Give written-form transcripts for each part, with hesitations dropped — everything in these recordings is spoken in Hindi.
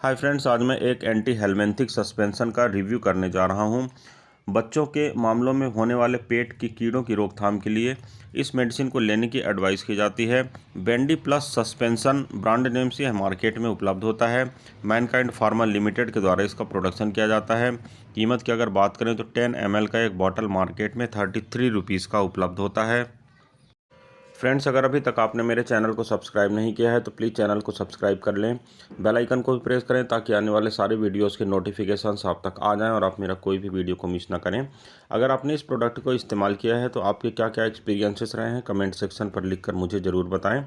हाय फ्रेंड्स, आज मैं एक एंटी हेलमिंथिक सस्पेंशन का रिव्यू करने जा रहा हूं। बच्चों के मामलों में होने वाले पेट की कीड़ों की रोकथाम के लिए इस मेडिसिन को लेने की एडवाइस की जाती है। बेंडी प्लस सस्पेंशन ब्रांड नेम से यह मार्केट में उपलब्ध होता है। मैनकाइंड फार्मा लिमिटेड के द्वारा इसका प्रोडक्शन किया जाता है। कीमत की अगर बात करें तो 10 ml का एक बॉटल मार्केट में 33 रुपीज़ का उपलब्ध होता है। फ्रेंड्स, अगर अभी तक आपने मेरे चैनल को सब्सक्राइब नहीं किया है तो प्लीज़ चैनल को सब्सक्राइब कर लें। बेल आइकन को भी प्रेस करें ताकि आने वाले सारे वीडियोस के नोटिफिकेशंस आप तक आ जाएं और आप मेरा कोई भी वीडियो को मिस ना करें। अगर आपने इस प्रोडक्ट को इस्तेमाल किया है तो आपके क्या क्या एक्सपीरियंसेस रहे हैं कमेंट सेक्शन पर लिख कर मुझे ज़रूर बताएँ।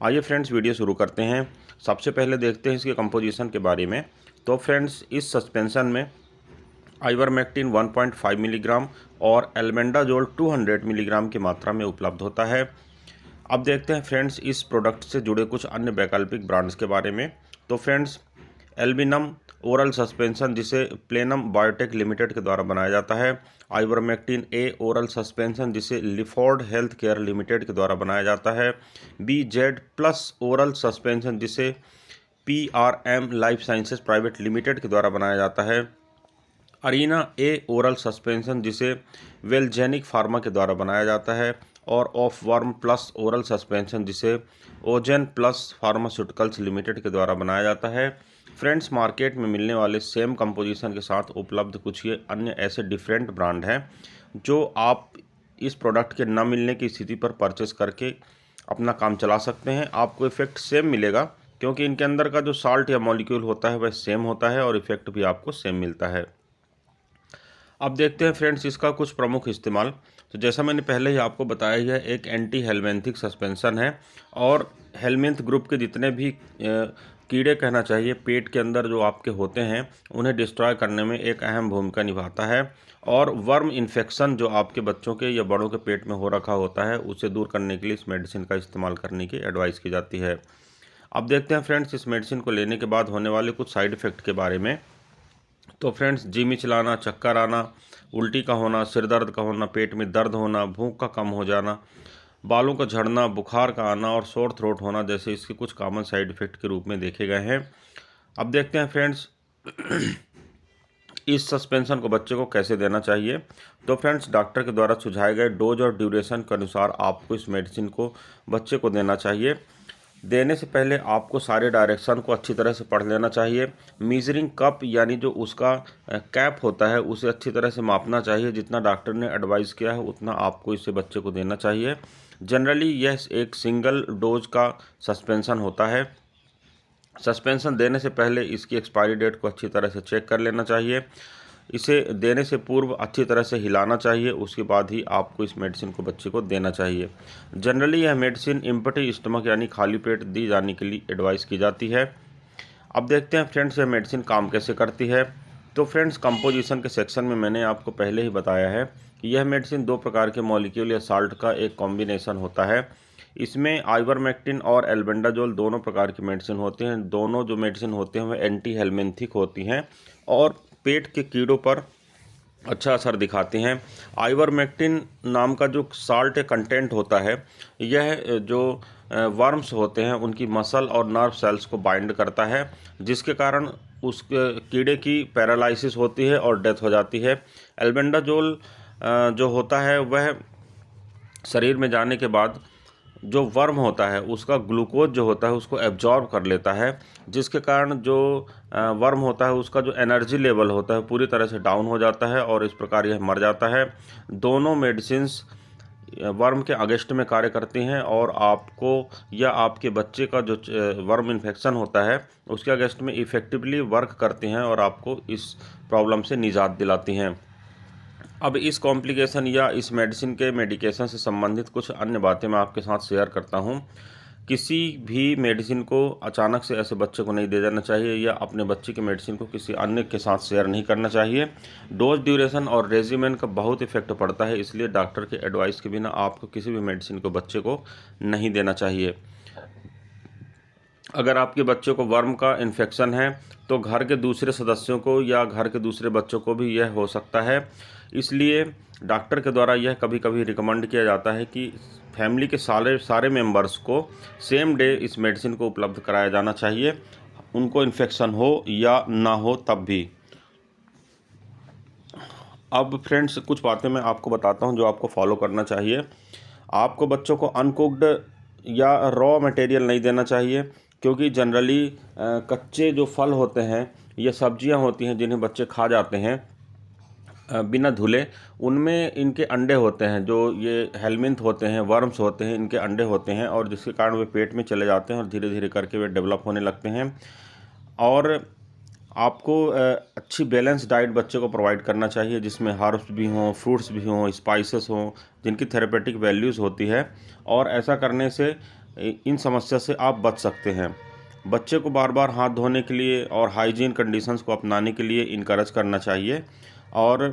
आइए फ्रेंड्स, वीडियो शुरू करते हैं। सबसे पहले देखते हैं इसके कंपोजिशन के बारे में। तो फ्रेंड्स, इस सस्पेंशन में आइवरमेक्टिन 1.5 मिलीग्राम और एल्बेंडाजोल 200 मिलीग्राम की मात्रा में उपलब्ध होता है। अब देखते हैं फ्रेंड्स इस प्रोडक्ट से जुड़े कुछ अन्य वैकल्पिक ब्रांड्स के बारे में। तो फ्रेंड्स, एल्बिनम ओरल सस्पेंशन जिसे प्लेनम बायोटेक लिमिटेड के द्वारा बनाया जाता है। आइवरमेक्टिन ए ओरल सस्पेंशन जिसे लिफोर्ड हेल्थ केयर लिमिटेड के द्वारा बनाया जाता है। B Z plus oral suspension जिसे PRM life sciences private limited के द्वारा बनाया जाता है। अरीना ए ओरल सस्पेंशन जिसे वेलजेनिक फार्मा के द्वारा बनाया जाता है। और of worm plus oral suspension जिसे ओजेन प्लस फार्मास्यूटिकल्स लिमिटेड के द्वारा बनाया जाता है। फ्रेंड्स, मार्केट में मिलने वाले सेम कंपोजिशन के साथ उपलब्ध कुछ ये अन्य ऐसे डिफरेंट ब्रांड हैं जो आप इस प्रोडक्ट के न मिलने की स्थिति पर परचेस करके अपना काम चला सकते हैं। आपको इफेक्ट सेम मिलेगा क्योंकि इनके अंदर का जो साल्ट या मॉलिक्यूल होता है वह सेम होता है और इफेक्ट भी आपको सेम मिलता है। अब देखते हैं फ्रेंड्स इसका कुछ प्रमुख इस्तेमाल। तो जैसा मैंने पहले ही आपको बताया, यह एक एंटी हेलमिंथिक सस्पेंशन है और हेलमिंथ ग्रुप के जितने भी कीड़े कहना चाहिए पेट के अंदर जो आपके होते हैं उन्हें डिस्ट्रॉय करने में एक अहम भूमिका निभाता है। और वर्म इन्फेक्शन जो आपके बच्चों के या बड़ों के पेट में हो रखा होता है उसे दूर करने के लिए इस मेडिसिन का इस्तेमाल करने की एडवाइस की जाती है। अब देखते हैं फ्रेंड्स इस मेडिसिन को लेने के बाद होने वाले कुछ साइड इफ़ेक्ट के बारे में। तो फ्रेंड्स, जी मिचलाना, चक्कर आना, उल्टी का होना, सिर दर्द का होना, पेट में दर्द होना, भूख का कम हो जाना, बालों का झड़ना, बुखार का आना और सोर थ्रोट होना जैसे इसके कुछ कॉमन साइड इफ़ेक्ट के रूप में देखे गए हैं। अब देखते हैं फ्रेंड्स इस सस्पेंशन को बच्चे को कैसे देना चाहिए। तो फ्रेंड्स, डॉक्टर के द्वारा सुझाए गए डोज और ड्यूरेशन के अनुसार आपको इस मेडिसिन को बच्चे को देना चाहिए। देने से पहले आपको सारे डायरेक्शन को अच्छी तरह से पढ़ लेना चाहिए। मीजरिंग कप यानी जो उसका कैप होता है उसे अच्छी तरह से मापना चाहिए। जितना डॉक्टर ने एडवाइस किया है उतना आपको इसे बच्चे को देना चाहिए। जनरली यह एक सिंगल डोज का सस्पेंशन होता है। सस्पेंशन देने से पहले इसकी एक्सपायरी डेट को अच्छी तरह से चेक कर लेना चाहिए। इसे देने से पूर्व अच्छी तरह से हिलाना चाहिए, उसके बाद ही आपको इस मेडिसिन को बच्चे को देना चाहिए। जनरली यह मेडिसिन एम्प्टी स्टमक यानी खाली पेट दी जाने के लिए एडवाइस की जाती है। अब देखते हैं फ्रेंड्स यह मेडिसिन काम कैसे करती है। तो फ्रेंड्स, कंपोजिशन के सेक्शन में मैंने आपको पहले ही बताया है कि यह मेडिसिन दो प्रकार के मॉलिक्यूल या साल्ट का एक कॉम्बिनेशन होता है। इसमें आइवरमेक्टिन और एल्बेंडाजोल दोनों प्रकार की मेडिसिन होती हैं। दोनों जो मेडिसिन होते हैं वह एंटी हेलमिंथिक होती हैं और पेट के कीड़ों पर अच्छा असर दिखाती हैं। आइवरमेक्टिन नाम का जो साल्ट कंटेंट होता है यह जो वर्म्स होते हैं उनकी मसल और नर्व सेल्स को बाइंड करता है, जिसके कारण उस कीड़े की पैरालिसिस होती है और डेथ हो जाती है। एल्बेंडाजोल जो होता है वह शरीर में जाने के बाद जो वर्म होता है उसका ग्लूकोज जो होता है उसको एब्जॉर्ब कर लेता है, जिसके कारण जो वर्म होता है उसका जो एनर्जी लेवल होता है पूरी तरह से डाउन हो जाता है और इस प्रकार यह मर जाता है। दोनों मेडिसिन्स वर्म के अगेंस्ट में कार्य करती हैं और आपको या आपके बच्चे का जो वर्म इन्फेक्शन होता है उसके अगेंस्ट में इफ़ेक्टिवली वर्क करती हैं और आपको इस प्रॉब्लम से निजात दिलाती हैं। अब इस कॉम्प्लिकेशन या इस मेडिसिन के मेडिकेशन से संबंधित कुछ अन्य बातें मैं आपके साथ शेयर करता हूं। किसी भी मेडिसिन को अचानक से ऐसे बच्चे को नहीं दे देना चाहिए या अपने बच्चे की मेडिसिन को किसी अन्य के साथ शेयर नहीं करना चाहिए। डोज ड्यूरेशन और रेजिमेन का बहुत इफेक्ट पड़ता है, इसलिए डॉक्टर के एडवाइस के बिना आपको किसी भी मेडिसिन को बच्चे को नहीं देना चाहिए। अगर आपके बच्चे को वर्म का इन्फेक्शन है तो घर के दूसरे सदस्यों को या घर के दूसरे बच्चों को भी यह हो सकता है, इसलिए डॉक्टर के द्वारा यह कभी कभी रिकमेंड किया जाता है कि फैमिली के सारे मेंबर्स को सेम डे इस मेडिसिन को उपलब्ध कराया जाना चाहिए। उनको इन्फेक्शन हो या ना हो तब भी। अब फ्रेंड्स कुछ बातें मैं आपको बताता हूं जो आपको फॉलो करना चाहिए। आपको बच्चों को अनकुक्ड या रॉ मटेरियल नहीं देना चाहिए, क्योंकि जनरली कच्चे जो फल होते हैं या सब्जियां होती हैं जिन्हें बच्चे खा जाते हैं बिना धुले, उनमें इनके अंडे होते हैं, जो ये हेलमिंथ होते हैं, वर्म्स होते हैं, इनके अंडे होते हैं, और जिसके कारण वे पेट में चले जाते हैं और धीरे धीरे करके वे डेवलप होने लगते हैं। और आपको अच्छी बैलेंस डाइट बच्चे को प्रोवाइड करना चाहिए, जिसमें हर्ब्स भी हों, फ्रूट्स भी हों, स्पाइसेस हों, जिनकी थेरेपेटिक वैल्यूज़ होती है। और ऐसा करने से इन समस्या से आप बच सकते हैं। बच्चे को बार बार हाथ धोने के लिए और हाइजीन कंडीशंस को अपनाने के लिए इनकरेज करना चाहिए। और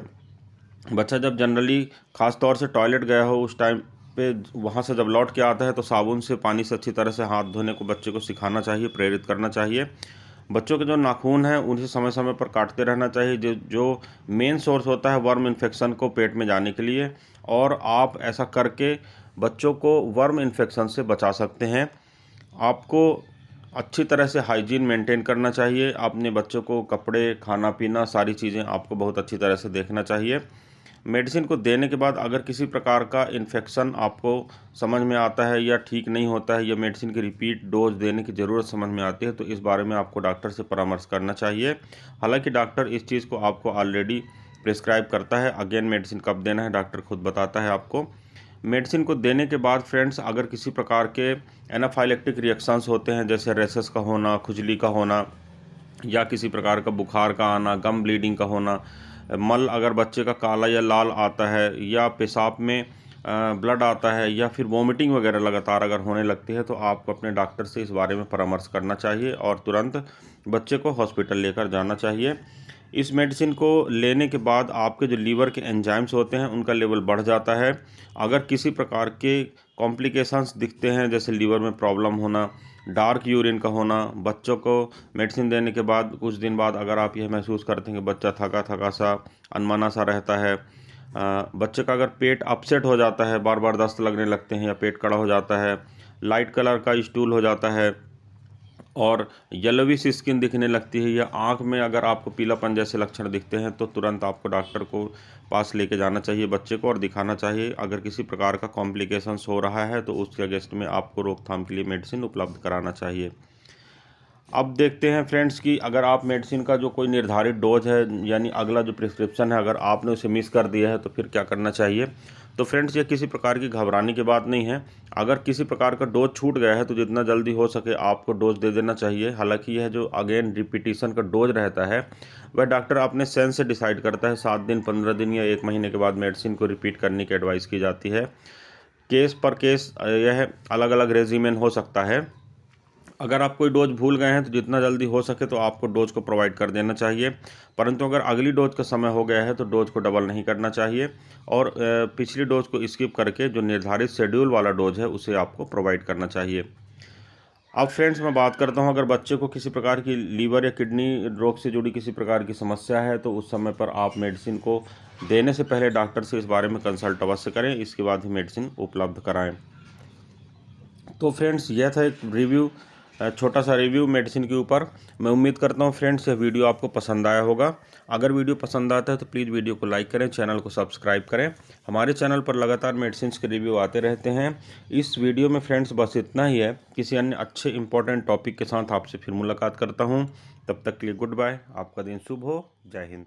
बच्चा जब जनरली ख़ास तौर से टॉयलेट गया हो उस टाइम पे वहाँ से जब लौट के आता है तो साबुन से, पानी से अच्छी तरह से हाथ धोने को बच्चे को सिखाना चाहिए, प्रेरित करना चाहिए। बच्चों के जो नाखून हैं उन्हें समय समय पर काटते रहना चाहिए, जो मेन सोर्स होता है वर्म इन्फेक्शन को पेट में जाने के लिए। और आप ऐसा करके बच्चों को वर्म इन्फेक्शन से बचा सकते हैं। आपको अच्छी तरह से हाइजीन मेंटेन करना चाहिए। अपने बच्चों को कपड़े, खाना पीना, सारी चीज़ें आपको बहुत अच्छी तरह से देखना चाहिए। मेडिसिन को देने के बाद अगर किसी प्रकार का इन्फेक्शन आपको समझ में आता है या ठीक नहीं होता है या मेडिसिन की रिपीट डोज देने की ज़रूरत समझ में आती है, तो इस बारे में आपको डॉक्टर से परामर्श करना चाहिए। हालांकि डॉक्टर इस चीज़ को आपको ऑलरेडी प्रिस्क्राइब करता है, अगेन मेडिसिन कब देना है डॉक्टर खुद बताता है आपको। मेडिसिन को देने के बाद फ्रेंड्स अगर किसी प्रकार के एनाफाइलेक्टिक रिएक्शंस होते हैं, जैसे रेसेस का होना, खुजली का होना, या किसी प्रकार का बुखार का आना, गम ब्लीडिंग का होना, मल अगर बच्चे का काला या लाल आता है, या पेशाब में ब्लड आता है, या फिर वोमिटिंग वगैरह लगातार अगर होने लगती है, तो आपको अपने डॉक्टर से इस बारे में परामर्श करना चाहिए और तुरंत बच्चे को हॉस्पिटल लेकर जाना चाहिए। इस मेडिसिन को लेने के बाद आपके जो लीवर के एंजाइम्स होते हैं उनका लेवल बढ़ जाता है। अगर किसी प्रकार के कॉम्प्लिकेशंस दिखते हैं, जैसे लीवर में प्रॉब्लम होना, डार्क यूरिन का होना, बच्चों को मेडिसिन देने के बाद कुछ दिन बाद अगर आप यह महसूस करते हैं कि बच्चा थका थका सा, अनमना सा रहता है, बच्चे का अगर पेट अपसेट हो जाता है, बार बार दस्त लगने लगते हैं या पेट कड़ा हो जाता है, लाइट कलर का स्टूल हो जाता है और येलोविश स्किन दिखने लगती है, या आँख में अगर आपको पीलापन जैसे लक्षण दिखते हैं, तो तुरंत आपको डॉक्टर को पास लेके जाना चाहिए बच्चे को और दिखाना चाहिए। अगर किसी प्रकार का कॉम्प्लिकेशंस हो रहा है तो उसके अगेंस्ट में आपको रोकथाम के लिए मेडिसिन उपलब्ध कराना चाहिए। अब देखते हैं फ्रेंड्स कि अगर आप मेडिसिन का जो कोई निर्धारित डोज है, यानी अगला जो प्रिस्क्रिप्शन है, अगर आपने उसे मिस कर दिया है तो फिर क्या करना चाहिए। तो फ्रेंड्स ये किसी प्रकार की घबराने की बात नहीं है। अगर किसी प्रकार का डोज छूट गया है तो जितना जल्दी हो सके आपको डोज दे देना चाहिए। हालांकि यह जो अगेन रिपीटिशन का डोज रहता है वह डॉक्टर अपने सेंस से डिसाइड करता है। 7 दिन, 15 दिन या 1 महीने के बाद मेडिसिन को रिपीट करने की एडवाइस की जाती है। केस पर केस यह अलग अलग रेजिमेन हो सकता है। अगर आप कोई डोज भूल गए हैं तो जितना जल्दी हो सके तो आपको डोज को प्रोवाइड कर देना चाहिए, परंतु अगर अगली डोज का समय हो गया है तो डोज को डबल नहीं करना चाहिए और पिछली डोज को स्किप करके जो निर्धारित शेड्यूल वाला डोज है उसे आपको प्रोवाइड करना चाहिए। अब फ्रेंड्स मैं बात करता हूं, अगर बच्चे को किसी प्रकार की लीवर या किडनी रोग से जुड़ी किसी प्रकार की समस्या है तो उस समय पर आप मेडिसिन को देने से पहले डॉक्टर से इस बारे में कंसल्ट अवश्य करें, इसके बाद ही मेडिसिन उपलब्ध कराएँ। तो फ्रेंड्स यह था एक रिव्यू, छोटा सा रिव्यू मेडिसिन के ऊपर। मैं उम्मीद करता हूँ फ्रेंड्स यह वीडियो आपको पसंद आया होगा। अगर वीडियो पसंद आता है तो प्लीज़ वीडियो को लाइक करें, चैनल को सब्सक्राइब करें। हमारे चैनल पर लगातार मेडिसिन के रिव्यू आते रहते हैं। इस वीडियो में फ्रेंड्स बस इतना ही है। किसी अन्य अच्छे इंपॉर्टेंट टॉपिक के साथ आपसे फिर मुलाकात करता हूँ। तब तक के लिए गुड बाय। आपका दिन शुभ हो। जय हिंद।